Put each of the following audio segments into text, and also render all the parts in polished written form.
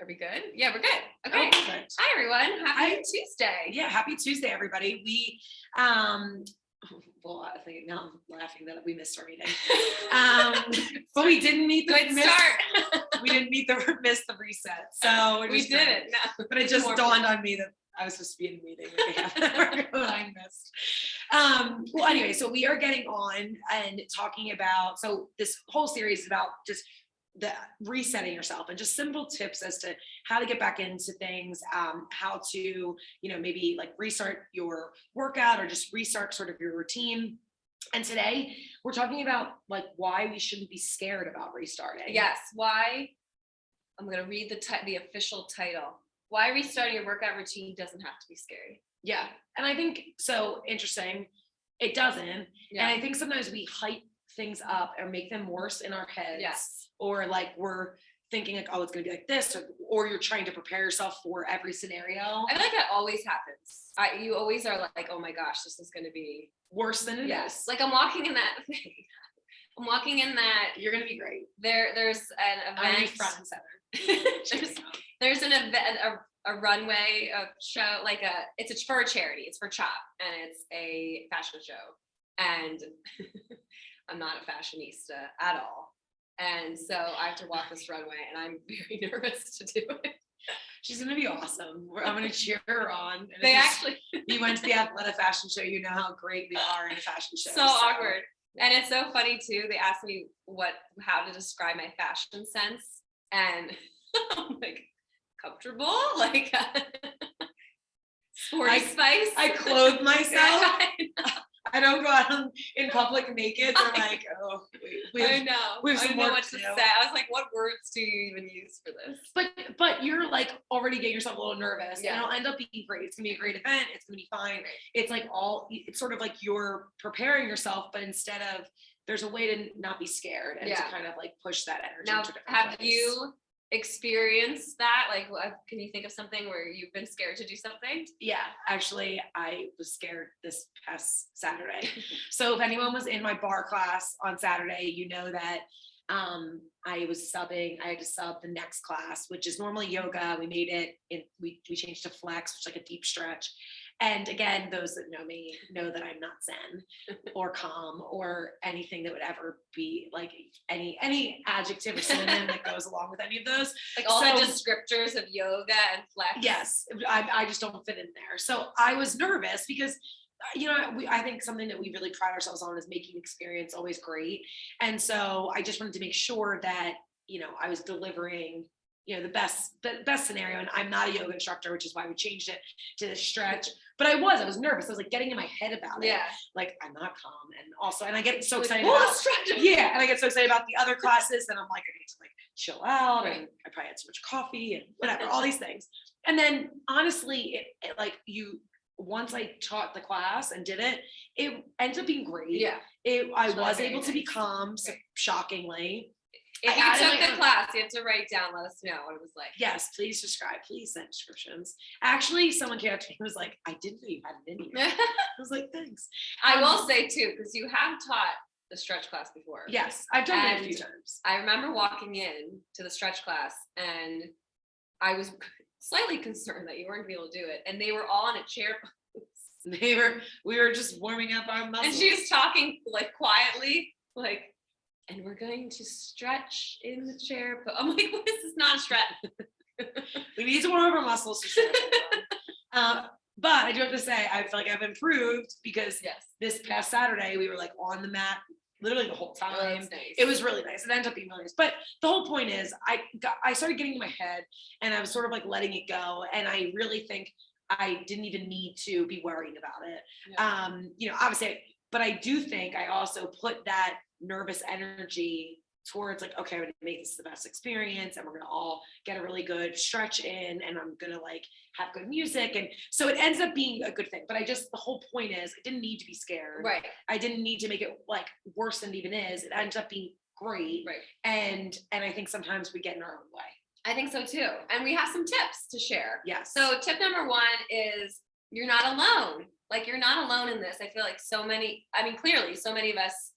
Are we good? Yeah, we're good. Okay. Oh, perfect. Hi, everyone. Happy Tuesday. Yeah, happy Tuesday, everybody. We, well, I think now I'm laughing that we missed our meeting. But we didn't meet the we didn't miss the reset. So we didn't. No. But it just dawned on me that I was supposed to be in the meeting. I missed. Well, anyway, so we are getting on and talking about, so this whole series is about just the resetting yourself and just simple tips as to how to get back into things, how to, maybe like restart your workout or just restart sort of your routine. And today we're talking about like why we shouldn't be scared about restarting. Yes. Why? I'm going to read the official title. Why restarting your workout routine doesn't have to be scary. Yeah. And I think so interesting. It doesn't. Yeah. And I think sometimes we hype things up or make them worse in our heads. Yes. Or like we're thinking like, oh, it's going to be like this, or you're trying to prepare yourself for every scenario. I feel like that always happens. You always are like, oh my gosh, this is going to be worse than it is. Like I'm walking in that thing. I'm walking in that. You're going to be great. There's an event. Front and center. there's an event, a runway, a show, it's for a charity. It's for CHOP, and it's a fashion show. And I'm not a fashionista at all. And so I have to walk this runway, and I'm very nervous to do it. She's going to be awesome. I'm going to cheer her on. And you went to the Atlanta fashion show, you know how great they are in a fashion show. So awkward. And it's so funny too. They asked me how to describe my fashion sense, and I'm like, comfortable, like sporty spice. I clothe myself. I don't go out in public naked. They're like, oh, I don't know what to say. I was like, what words do you even use for this? But you're like already getting yourself a little nervous. Yeah. And it'll end up being great. It's gonna be a great event. It's gonna be fine. It's like it's sort of like you're preparing yourself, but instead of, there's a way to not be scared and to kind of like push that energy. Now, have you experienced that? Like, can you think of something where you've been scared to do something? Yeah, actually, I was scared this past Saturday. So if anyone was in my bar class on Saturday, you know that I was subbing. I had to sub the next class, which is normally yoga. We made it, we changed to flex, which is like a deep stretch. And again, those that know me know that I'm not zen or calm or anything that would ever be like any adjective or synonym that goes along with any of those. Like all the descriptors of yoga and flex. Yes, I just don't fit in there. So I was nervous because, I think something that we really pride ourselves on is making experience always great. And so I just wanted to make sure that, I was delivering the best scenario. And I'm not a yoga instructor, which is why we changed it to the stretch. But I was nervous. I was like getting in my head about it. Yeah. Like I'm not calm. And I get so excited about stretch. Yeah. And I get so excited about the other classes. And I'm like, I need to like chill out. And I probably had too much coffee and whatever, all these things. And then honestly, once I taught the class and did it, it ended up being great. Yeah. I was able to be calm, shockingly. If you took the class, you have to write down, let us know what it was like. Yes, please subscribe. Please send descriptions. Actually, someone came up to me and was like, I didn't know you had it in here. I was like, thanks. I will say too, because you have taught the stretch class before. Yes, I've done it a few times. I remember walking in to the stretch class and I was slightly concerned that you weren't going to be able to do it. And they were all in a chair pose. We were just warming up our muscles. And she was talking like quietly, like, and we're going to stretch in the chair. But I'm like, this is not a stretch. We need to warm up our muscles to stretch. But I do have to say, I feel like I've improved because this past Saturday, we were like on the mat literally the whole time. Oh, that's nice. It was really nice. It ended up being really nice. But the whole point is I started getting in my head and I was sort of like letting it go. And I really think I didn't even need to be worried about it. Yeah. Obviously, but I do think I also put that nervous energy towards like, okay, I'm gonna make this the best experience and we're gonna all get a really good stretch in and I'm gonna like have good music. And so it ends up being a good thing. But the whole point is I didn't need to be scared. Right. I didn't need to make it like worse than it even is. It ends up being great. Right. And I think sometimes we get in our own way. I think so too. And we have some tips to share. Yes. So tip number 1 is you're not alone. Like you're not alone in this. I feel like clearly so many of us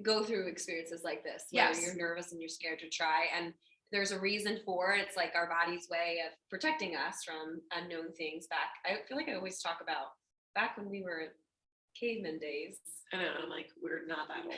go through experiences like this where you're nervous and you're scared to try. And there's a reason for it. It's like our body's way of protecting us from unknown things back. I feel like I always talk about back when we were caveman days. I know, I'm like, we're not that old.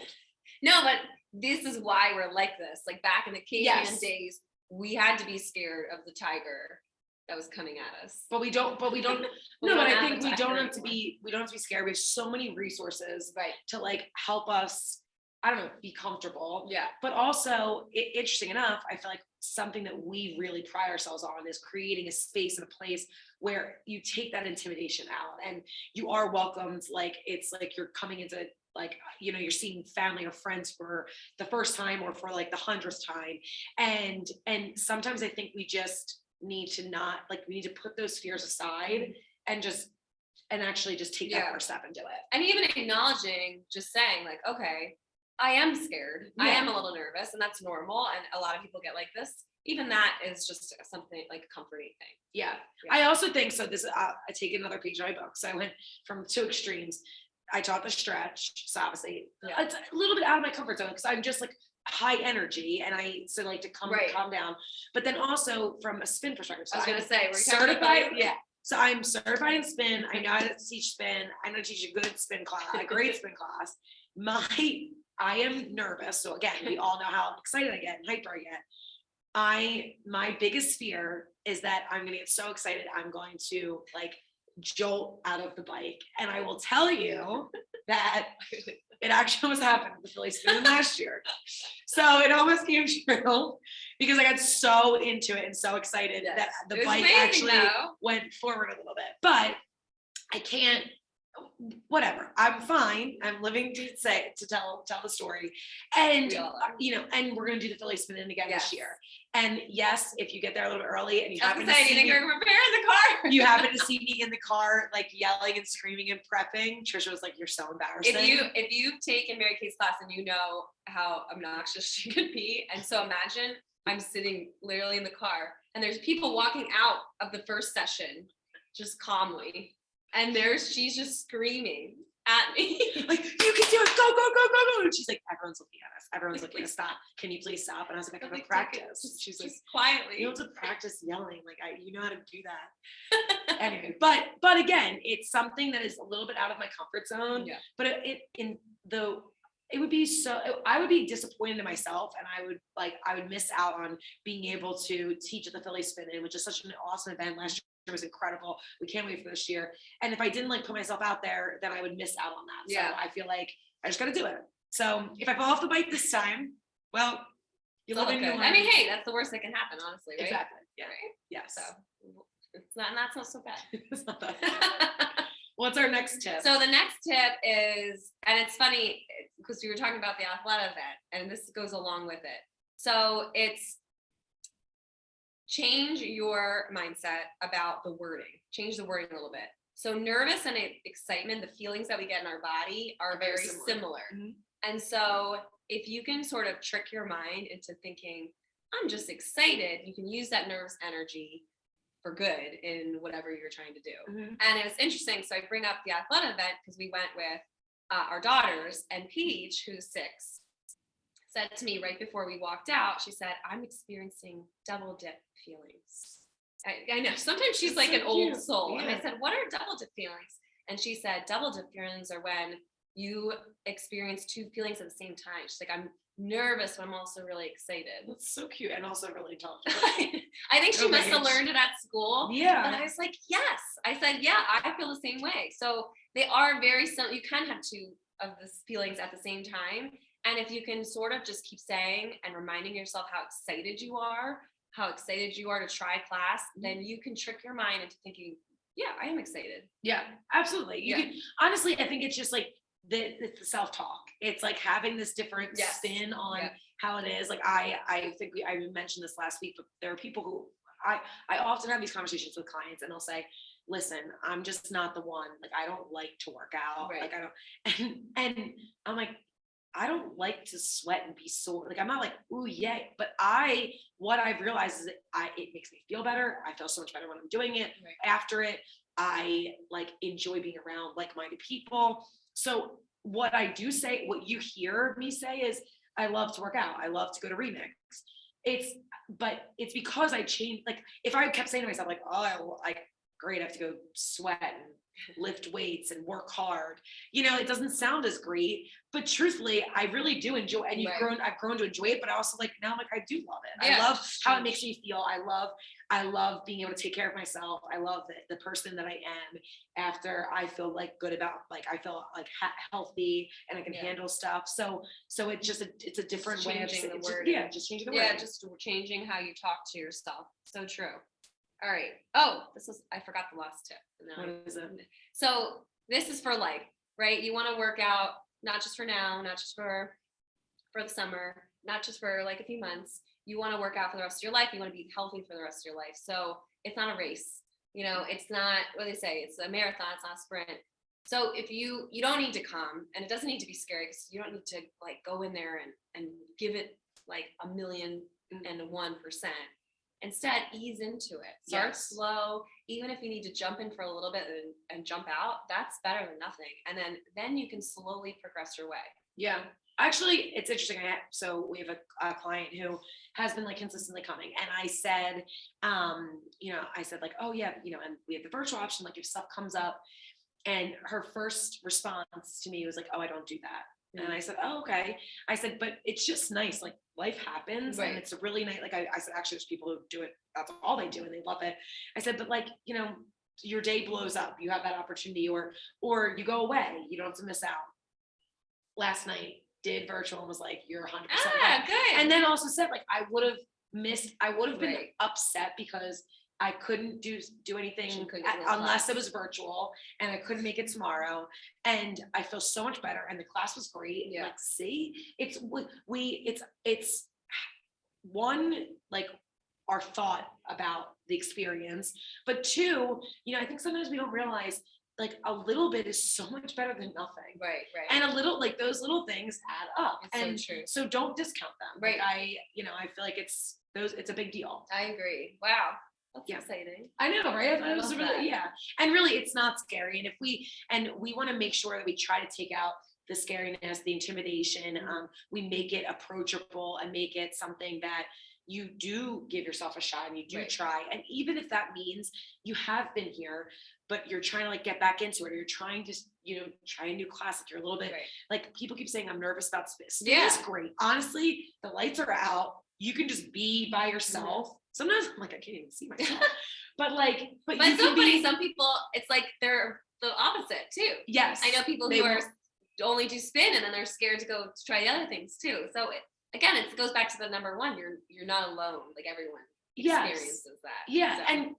No, but this is why we're like this. Like back in the caveman Yes. days, we had to be scared of the tiger that was coming at us. But we don't, We no, don't but I have think a we don't tiger have to be, we don't have to be scared. We have so many resources Right. to like help us, I don't know, be comfortable. Yeah. But also, interesting enough, I feel like something that we really pride ourselves on is creating a space and a place where you take that intimidation out and you are welcomed. Like, it's like you're coming into, like, you know, you're seeing family or friends for the first time or for like the 100th time. And sometimes I think we just need to not, like, we need to put those fears aside and actually just take that first step and do it. And even acknowledging, just saying like, okay, I am scared. I am a little nervous, and that's normal. And a lot of people get like this. Even that is just something like a comforting thing. Yeah. I also think so. This, I take another page of my book. So I went from two extremes. I taught the stretch. So obviously it's a little bit out of my comfort zone because I'm just like high energy and I so like to calm down. But then also from a spin perspective. So I was going to say, we're certified. Yeah. So I'm certified in spin. I know how to teach spin. I know how to teach a good spin class, a great spin class. I am nervous. So again, we all know how excited I get and hyper I get. My biggest fear is that I'm going to get so excited. I'm going to like jolt out of the bike. And I will tell you that it actually almost happened with the Philly Spin last year. So it almost came true because I got so into it and so excited that the bike actually went forward a little bit, but I can't, whatever. I'm fine. I'm living to tell the story. And you know, and we're gonna do the Philly Spin again this year. And yes, if you get there a little bit early and you happen to see me, in the car. You happen to see me in the car, like yelling and screaming and prepping. Trisha was like, "You're so embarrassing." If you've taken Mary Kay's class and you know how obnoxious she could be, and so imagine I'm sitting literally in the car and there's people walking out of the first session just calmly. And she's just screaming at me. Like, you can do it, go, go, go, go, go. And she's like, everyone's looking at us. Everyone's looking at us, stop. Can you please stop? And I was like, I have to practice. She's like, quietly. You have to practice yelling. Like, you know how to do that. Anyway, but again, it's something that is a little bit out of my comfort zone. Yeah. But it would be I would be disappointed in myself, and I would miss out on being able to teach at the Philly Spin, which is such an awesome event last year. It was incredible. We can't wait for this year. And if I didn't like put myself out there, then I would miss out on that. So I feel like I just got to do it. So if I fall off the bike this time, well, you live in your life. I mean, hey, that's the worst that can happen, honestly, right? Exactly. Yeah. Right? Yeah. So it's not so bad. It's not bad. What's our next tip? So the next tip is, and it's funny because we were talking about the Athleta event, and this goes along with it. So it's change your mindset about the wording. Change the wording a little bit. So nervous and excitement, the feelings that we get in our body are very similar. Mm-hmm. And so if you can sort of trick your mind into thinking, I'm just excited, you can use that nervous energy for good in whatever you're trying to do. Mm-hmm. And it was interesting. So I bring up the Athleta event because we went with our daughters, and Paige, who's 6, said to me right before we walked out, she said, I'm experiencing double dip feelings. I know, sometimes she's like an old soul. Yeah. And I said, what are double dip feelings? And she said, double dip feelings are when you experience 2 feelings at the same time. She's like, I'm nervous, but I'm also really excited. That's so cute and also really tough. I think she must have learned it at school. Yeah. And I was like, yes. I said, yeah, I feel the same way. So they are very similar. You can have 2 of these feelings at the same time. And if you can sort of just keep saying and reminding yourself how excited you are to try class, then you can trick your mind into thinking, yeah, I am excited. Yeah, absolutely. You can, honestly, I think it's just like it's the self-talk. It's like having this different spin on how it is. Like I think I mentioned this last week, but there are people who I often have these conversations with clients and they'll say, listen, I'm just not the one. Like, I don't like to work out. Right. Like I don't, and I'm like, I don't like to sweat and be sore. Like, I'm not like, ooh, yay. But what I've realized is that it makes me feel better. I feel so much better when I'm doing it. Right. After it, I like enjoy being around like-minded people. So what I do say, what you hear me say is, I love to work out. I love to go to Remix. it's because I changed. Like if I kept saying to myself like, oh, great, I have to go sweat and lift weights and work hard. It doesn't sound as great, but truthfully, I really do enjoy, and I've grown to enjoy it, but I also now I'm like, I do love it. Yeah. I love how it makes me feel. I love being able to take care of myself. I love the person that I am after I feel good about, I feel healthy and I can handle stuff. So it's a different way of changing the word. Just changing the word. Yeah, just changing how you talk to yourself. So true. All right. Oh, I forgot the last tip. What is it? So this is for life, right? You want to work out, not just for now, not just for the summer, not just for a few months. You want to work out for the rest of your life. You want to be healthy for the rest of your life. So it's not a race. It's not what they say. It's a marathon. It's not a sprint. So if you don't need to come, and it doesn't need to be scary, because you don't need to go in there and give it 1,000,001%. Instead, ease into it. Start slow. Even if you need to jump in for a little bit and jump out, that's better than nothing. And then you can slowly progress your way. Yeah. Actually, it's interesting. So we have a client who has been consistently coming, and I said, oh yeah, and we have the virtual option, if stuff comes up, and her first response to me was oh, I don't do that. Mm-hmm. And I said, oh, okay. I said, but it's just nice. Life happens, right. And it's a really nice, I said, actually, there's people who do it. That's all they do, and they love it. I said, but your day blows up. You have that opportunity, or you go away. You don't have to miss out. Last night, did virtual and was you're 100% right. Good. And then also said I would have been upset because I couldn't do anything unless it was virtual, and I couldn't make it tomorrow. And I feel so much better, and the class was great. Yeah. See, it's one, our thought about the experience, but two, I think sometimes we don't realize a little bit is so much better than nothing. Right. And a little, those little things add up. It's so true. So don't discount them. Right. I feel it's a big deal. I agree. Wow. That's exciting. I know, right? It was really, yeah. And really, it's not scary. And we want to make sure that we try to take out the scariness, the intimidation. We make it approachable and make it something that you do give yourself a shot and you do try. And even if that means you have been here, but you're trying to get back into it, or you're trying to, try a new class, you're a little bit people keep saying, I'm nervous about spin. Spin is great. Honestly, the lights are out. You can just be by yourself. Mm-hmm. Sometimes I'm I can't even see myself. but it's so funny. Some people, it's they're the opposite too. Yes. I know people who only do spin, and then they're scared to go to try the other things too. So again, it goes back to the number one. You're not alone. Everyone experiences that. Yeah. So. And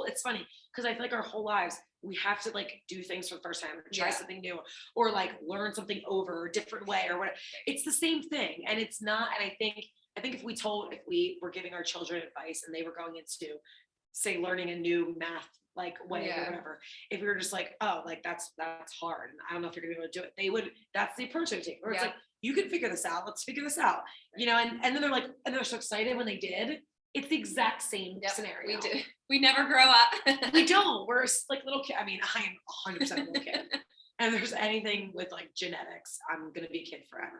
it's funny because I feel our whole lives, we have to do things for the first time, or try something new, or learn something over a different way, or whatever. It's the same thing. And it's not, and I think if we were giving our children advice and they were going into, say, learning a new math way or whatever, if we were just that's hard, and I don't know if you're gonna be able to do it, that's the approach they would take, or it's you can figure this out, let's figure this out, and then they're and they're so excited when they did. It's the exact same scenario. We do. We never grow up. We don't. We're little kids. I mean, I am 100% a little kid. And if there's anything with genetics, I'm gonna be a kid forever.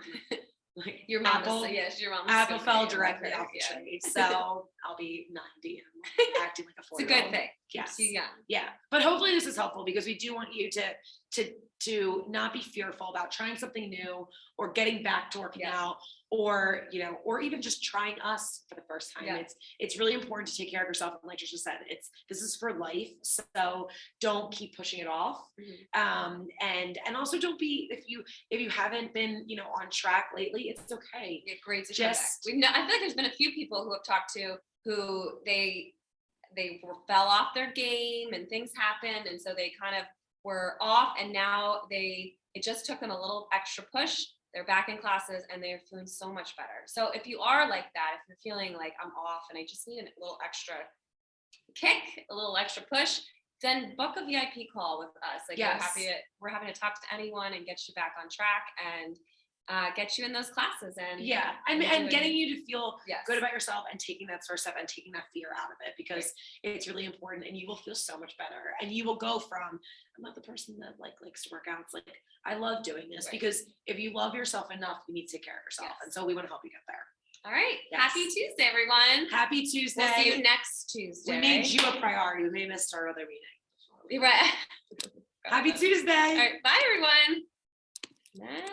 Your mom, your mom. Apple fell directly off the tree, so I'll be 90 and acting like a 4-year-old. It's a good thing. Yes. Keeps you young. Yeah, but hopefully this is helpful, because we do want you to not be fearful about trying something new, or getting back to working out, or or even just trying us for the first time. It's really important to take care of yourself, and like you just said, this is for life, so don't keep pushing it off. Mm-hmm. And also don't be, if you haven't been on track lately, it's okay. It's great to I feel there's been a few people who have talked to who they fell off their game, and things happened, and so they kind of were off, and now it just took them a little extra push. They're back in classes, and they're feeling so much better. So if you are like that, if you're feeling I'm off and I just need a little extra kick, a little extra push, then book a VIP call with us. We're happy to talk to anyone and get you back on track, and get you in those classes, and getting you to feel good about yourself, and taking that first step, and taking that fear out of it, because it's really important, and you will feel so much better, and you will go from, I'm not the person that likes to work out, it's I love doing this, because if you love yourself enough, you need to take care of yourself, and so we want to help you get there. All right. Yes. Happy Tuesday, everyone. Happy Tuesday. We'll see you next Tuesday. We made you a priority. We may have missed our other meeting. You're right. Happy Tuesday. All right. Bye, everyone. Bye.